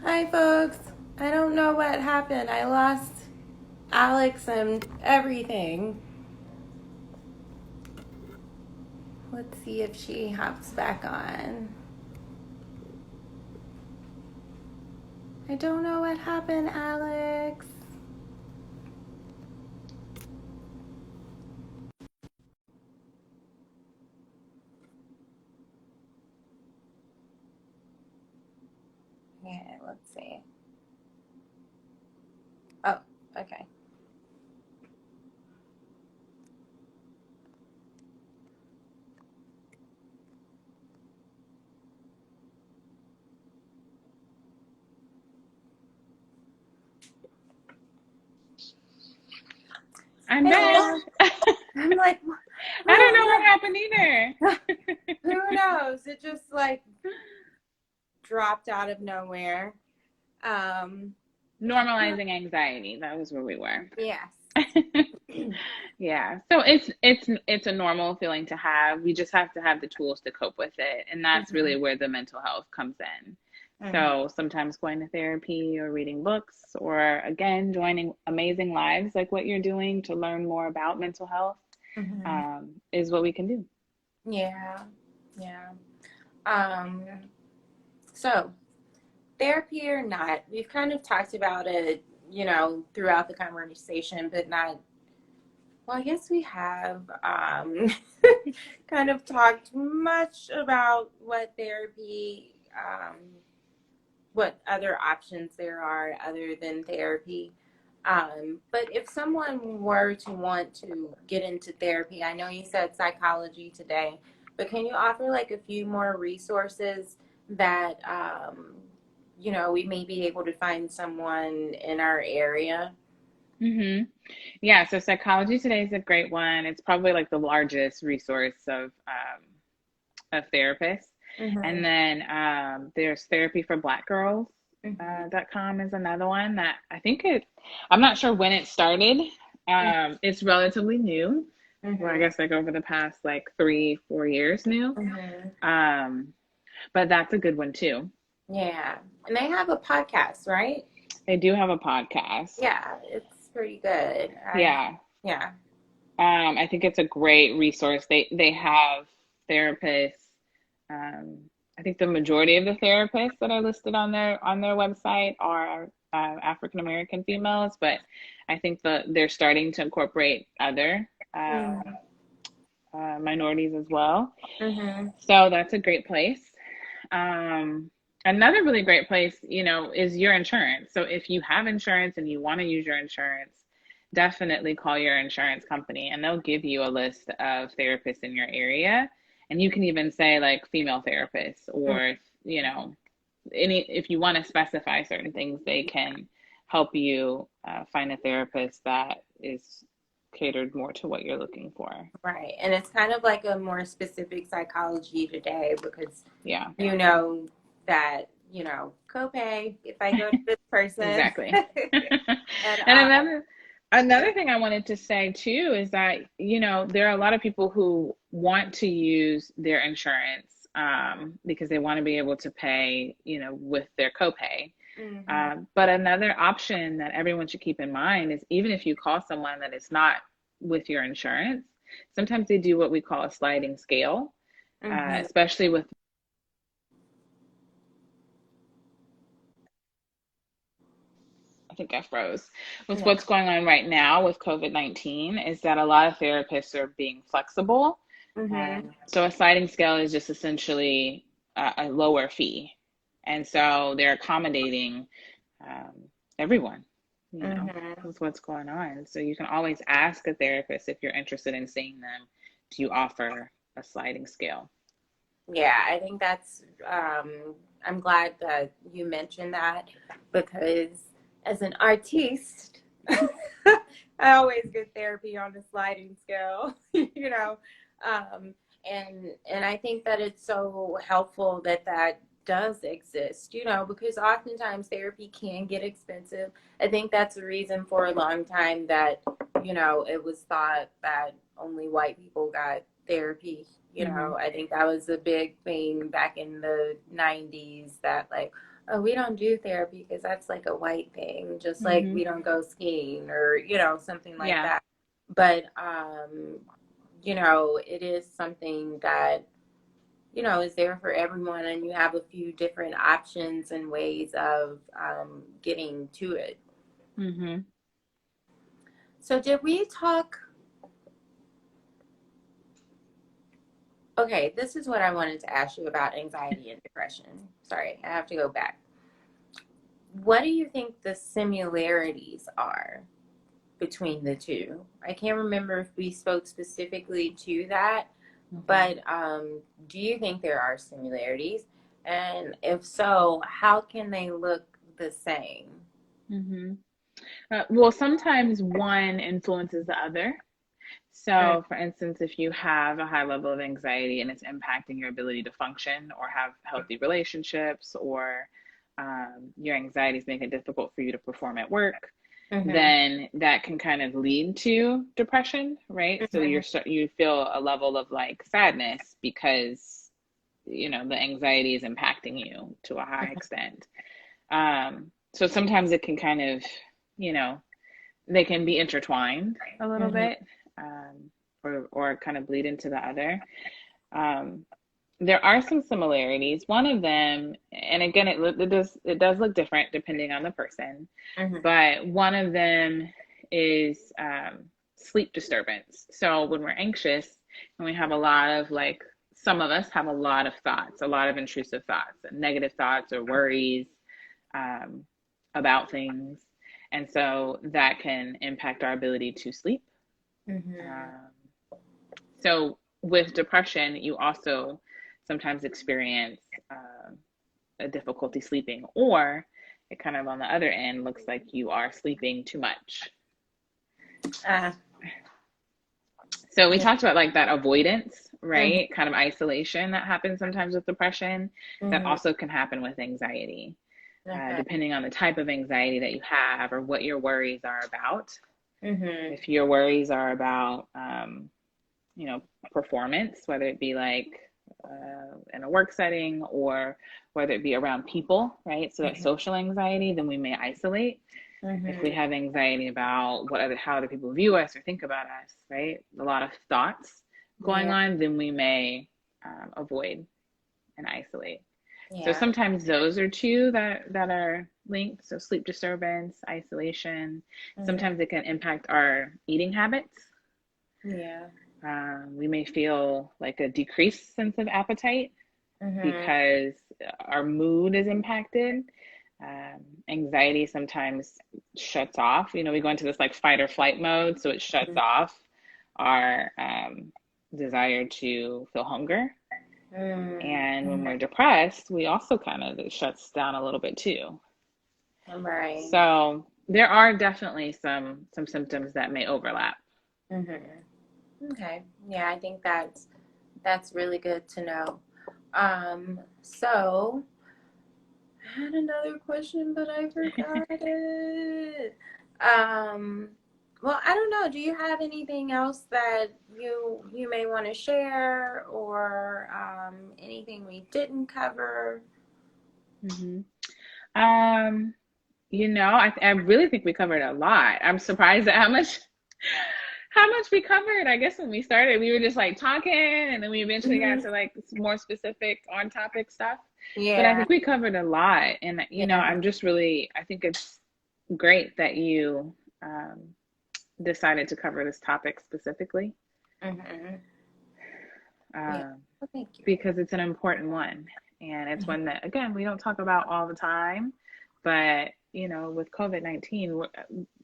Hi, folks. I don't know what happened. I lost Alex and everything. Let's see if she hops back on. I don't know what happened, Alex. Yeah, let's see. Oh, okay. I'm Hey back. there. I'm like, I don't oh know what no. happened either. Who knows? It just like dropped out of nowhere. Um, Normalizing anxiety. That was where we were. yes. Yeah. So it's a normal feeling to have. We just have to have the tools to cope with it. And that's Mm-hmm. really where the mental health comes in. Mm-hmm. So sometimes going to therapy or reading books or again joining amazing lives like what you're doing to learn more about mental health Mm-hmm. is what we can do. Yeah. Yeah. Um, so therapy or not, we've kind of talked about it, throughout the conversation, but not, well, I guess we have kind of talked much about what therapy, what other options there are other than therapy. But if someone were to want to get into therapy, I know you said psychology today, but can you offer like a few more resources that, we may be able to find someone in our area? hmm Yeah, so Psychology Today is a great one. It's probably like the largest resource of therapists. Mm-hmm. And then there's Therapy for Black Girls. Mm-hmm. .com is another one that I'm not sure when it started. It's relatively new. Well, I Mm-hmm. guess like over the past like 3, 4 years new. Mm-hmm. Um, but that's a good one too. Yeah. And they have a podcast, right? They do have a podcast. Yeah, it's pretty good. Yeah. Yeah. I think it's a great resource. They have therapists. Um, I think the majority of the therapists that are listed on their website are African American females, but I think they're starting to incorporate other minorities as well. Mm-hmm. So that's a great place. Another really great place, is your insurance. So if you have insurance and you want to use your insurance, definitely call your insurance company and they'll give you a list of therapists in your area. And you can even say like female therapists or, you know, if you want to specify certain things, they can help you find a therapist that is catered more to what you're looking for. Right. And it's kind of like a more specific psychology today because Yeah, you know that, copay if I go to this person. exactly. And And another thing I wanted to say too is that, there are a lot of people who want to use their insurance because they want to be able to pay, with their copay. mhm, But another option that everyone should keep in mind is even if you call someone that is not with your insurance, sometimes they do what we call a sliding scale, mhm, especially with, I think I froze, with yeah. what's going on right now with COVID-19 is that a lot of therapists are being flexible. Mhm, So a sliding scale is just essentially a lower fee. And so they're accommodating um, everyone, mhm. with what's going on. So you can always ask a therapist if you're interested in seeing them, do you offer a sliding scale? Yeah, I think that's, I'm glad that you mentioned that because as an artiste, I always get therapy on a sliding scale, um, and I think that it's so helpful that that does exist, because oftentimes therapy can get expensive. I think that's the reason for a long time that, it was thought that only white people got therapy. Mm-hmm. I think that was a big thing back in the 90s that like, oh, we don't do therapy because that's like a white thing, just like Mm-hmm. we don't go skiing or, something like Yeah. that. But, it is something that, is there for everyone, and you have a few different options and ways of getting to it. Mm-hmm. So, did we talk? Okay, this is what I wanted to ask you about anxiety and depression. Sorry, I have to go back. What do you think the similarities are between the two? I can't remember if we spoke specifically to that, Mm-hmm. but do you think there are similarities? And if so, how can they look the same? Mm-hmm. Well, sometimes one influences the other. So, for instance, if you have a high level of anxiety and it's impacting your ability to function or have healthy relationships, or your anxiety is making it difficult for you to perform at work, Mm-hmm. then that can kind of lead to depression, right? So Mm-hmm. you feel a level of like sadness because the anxiety is impacting you to a high extent. So sometimes it can kind of, you know, they can be intertwined a little Mm-hmm. bit, or kind of bleed into the other. Um, there are some similarities. One of them, and again, it does look different depending on the person, Mm-hmm. but one of them is sleep disturbance. So when we're anxious and we have a lot of like, some of us have a lot of thoughts, a lot of intrusive thoughts, and negative thoughts or worries um, about things. And so that can impact our ability to sleep. Mm-hmm. Um, so with depression, you also sometimes experience a difficulty sleeping, or it kind of on the other end looks like you are sleeping too much. Uh, So we yeah. talked about like that avoidance, Mm-hmm. right? Kind of isolation that happens sometimes with depression. That Mm-hmm. also can happen with anxiety, Okay. depending on the type of anxiety that you have or what your worries are about. Mm-hmm. If your worries are about, performance, whether it be like in a work setting or whether it be around people, right? So that Mm-hmm. social anxiety, then we may isolate. If we Mm-hmm. have anxiety about how other people view us or think about us, right? A lot of thoughts going Yeah. on, then we may avoid and isolate. So Yeah. sometimes those are two that are linked. So sleep disturbance, isolation. Mm-hmm. Sometimes it can impact our eating habits. Yeah. We may feel like a decreased sense of appetite Mm-hmm. because our mood is impacted. Anxiety sometimes shuts off. We go into this like fight or flight mode, so it shuts off our desire to feel hunger. And when Mm-hmm. we're depressed, we also kind of, it shuts down a little bit too. Right. So there are definitely some symptoms that may overlap. Mm-hmm. Okay. Yeah, I think that's really good to know. So I had another question, but I forgot it. Um, well, I don't know. Do you have anything else that you may want to share, or anything we didn't cover? hmm Um, I really think we covered a lot. I'm surprised at how much we covered. I guess when we started, we were just like talking, and then we eventually got Hmm. to like more specific on topic stuff. But I Yeah. think we covered a lot, and Yeah. I think it's great that you decided to cover this topic specifically, Hmm. Yeah. um, Well, thank you. because it's an important one, and it's one that again we don't talk about all the time. But with COVID-19,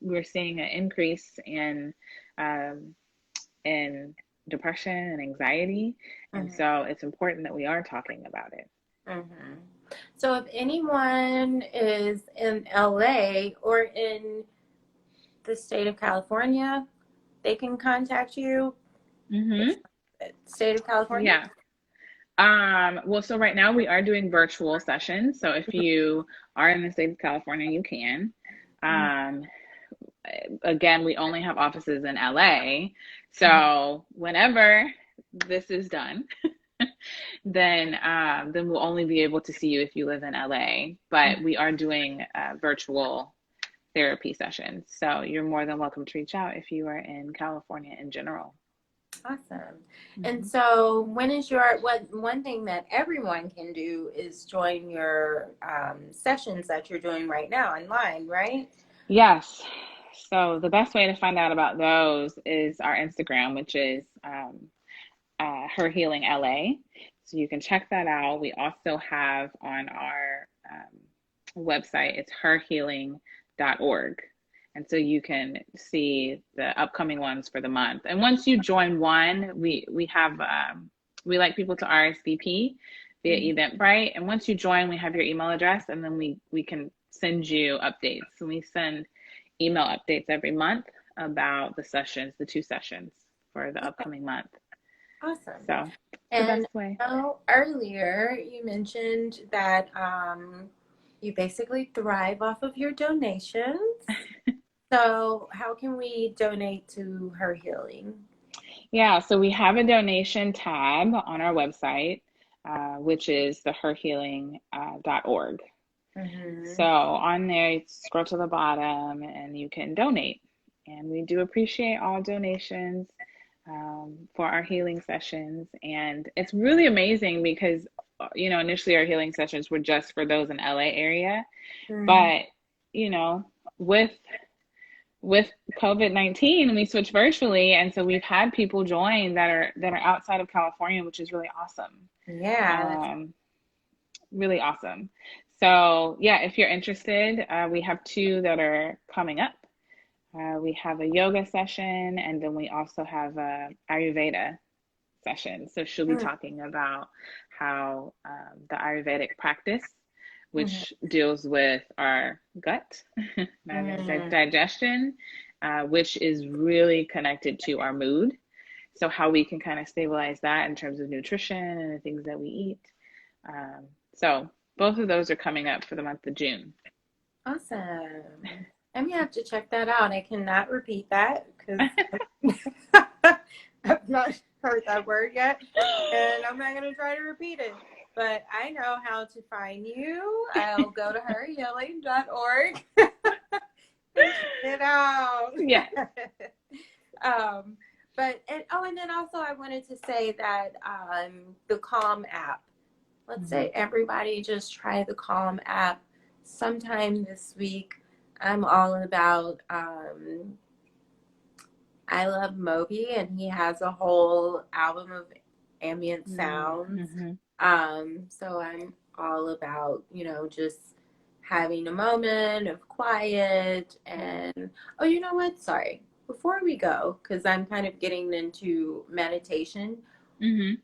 we're seeing an increase um, in depression and anxiety. And Hmm. so it's important that we are talking about it. Hmm. So if anyone is in LA or in the state of California, they can contact you. Which Hmm state of California? Yeah. Well, so right now we are doing virtual sessions. So if you are in the state of California, you can. Mhm. Um, Again, we only have offices in LA. Mhm. So whenever this is done, then we'll only be able to see you if you live in LA. But we are doing virtual therapy sessions. So you're more than welcome to reach out if you are in California in general. Awesome. And Mm-hmm. so when is your, what, one thing that everyone can do is join your sessions that you're doing right now online, right? Yes. So the best way to find out about those is our Instagram, which is Her Healing LA. So you can check that out. We also have on our website, it's herhealing.org. And so you can see the upcoming ones for the month. And once you join one, we have we like people to RSVP via Mhm. Eventbrite. And once you join, we have your email address, and then we can send you updates. So we send email updates every month about the sessions, the 2 sessions for the Okay, upcoming month. awesome. So it's the And best way. earlier you mentioned that you basically thrive off of your donations. So how can we donate to her healing? Yeah, so we have a donation tab on our website, which is the herhealing.org. So Mm-hmm. on there, you scroll to the bottom and you can donate. And we do appreciate all donations for our healing sessions. And it's really amazing because, initially our healing sessions were just for those in LA area. Mm-hmm. But, you know, with with COVID-19, we switched virtually, and so we've had people join that are outside of California, which is really awesome. Yeah, that's Um, really awesome. So yeah, if you're interested, we have 2 that are coming up. We have a yoga session, and then we also have a Ayurveda session. So she'll be talking about how the Ayurvedic practice, mm-hmm. which deals with our gut, our Mm-hmm. digestion, which is really connected to our mood. So how we can kind of stabilize that in terms of nutrition and the things that we eat. So both of those are coming up for the month of June. Awesome. I'm gonna have to check that out. I cannot repeat that because I've not heard that word yet, and I'm not gonna try to repeat it. But I know how to find you. I'll go to herhealing.org and check it out. Yeah. um, and then also I wanted to say that the Calm app. Let's Mm-hmm. say everybody just try the Calm app sometime this week. I'm all about I love Moby, and he has a whole album of ambient sounds. Mm-hmm. So I'm all about, just having a moment of quiet. And oh, you know what? Sorry. Before we go, because I'm kind of getting into meditation, Mm-hmm.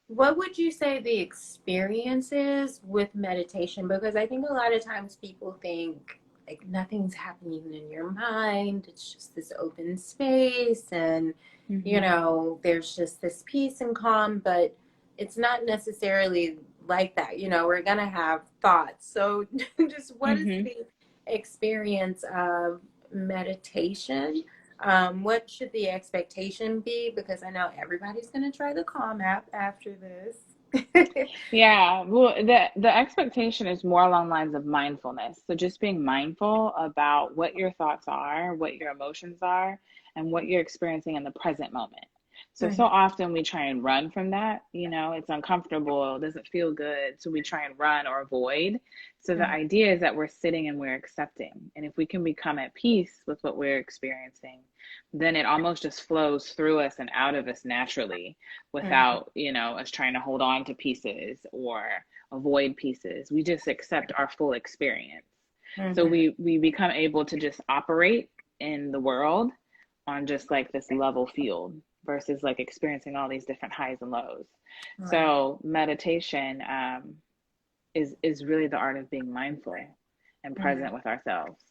what would you say the experience is with meditation? Because I think a lot of times people think like nothing's happening in your mind. It's just this open space and Mm-hmm. there's just this peace and calm, but it's not necessarily like that. We're gonna have thoughts. So just what is Mm-hmm. the experience of meditation? What should the expectation be? Because I know everybody's going to try the Calm app after this. Yeah, well, the expectation is more along lines of mindfulness. So just being mindful about what your thoughts are, what your emotions are, and what you're experiencing in the present moment. So Mhm, often we try and run from that, it's uncomfortable, it doesn't feel good, so we try and run or avoid. So the mhm, idea is that we're sitting and we're accepting. And if we can become at peace with what we're experiencing, then it almost just flows through us and out of us naturally mhm, without, us trying to hold on to pieces or avoid pieces. We just accept our full experience. So mhm. we become able to just operate in the world on just like this level field versus like experiencing all these different highs and lows. Right. So meditation is really the art of being mindful and Mhm, present with ourselves.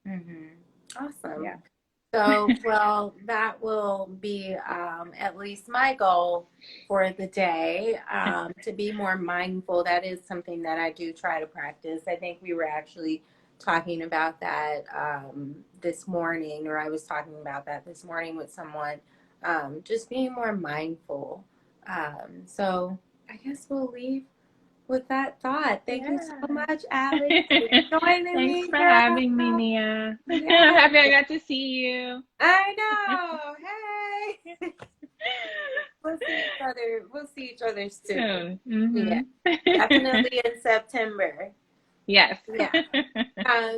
mhm. Awesome. Yeah. So, well, that will be at least my goal for the day, to be more mindful. That is something that I do try to practice. I think we were actually talking about that this morning, or I was talking about that this morning with someone. Just being more mindful So I guess we'll leave with that thought. Thank you so Yeah. much, Alex, for joining Thanks me, for girl. having me, Nia. I'm Yeah, happy I got to see you. I know. Hey, We'll see each other soon. Soon. Yeah, Mm-hmm. definitely in September. Yes. Yeah.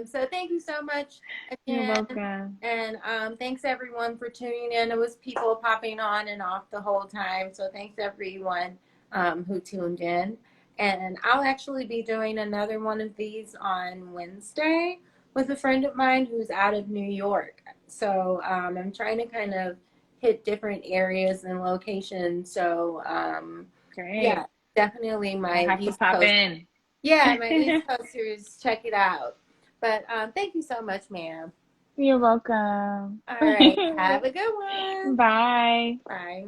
So thank you so much You're again. welcome. And thanks everyone for tuning in. It was people popping on and off the whole time. So thanks everyone who tuned in. And I'll actually be doing another one of these on Wednesday with a friend of mine who's out of New York. So I'm trying to kind of hit different areas and locations. So yeah, Great. definitely I'll my have to East pop Coast. in. Yeah, my East Coasters, check it out. But thank you so much, ma'am. You're welcome. All right, have a good one. Bye. Bye.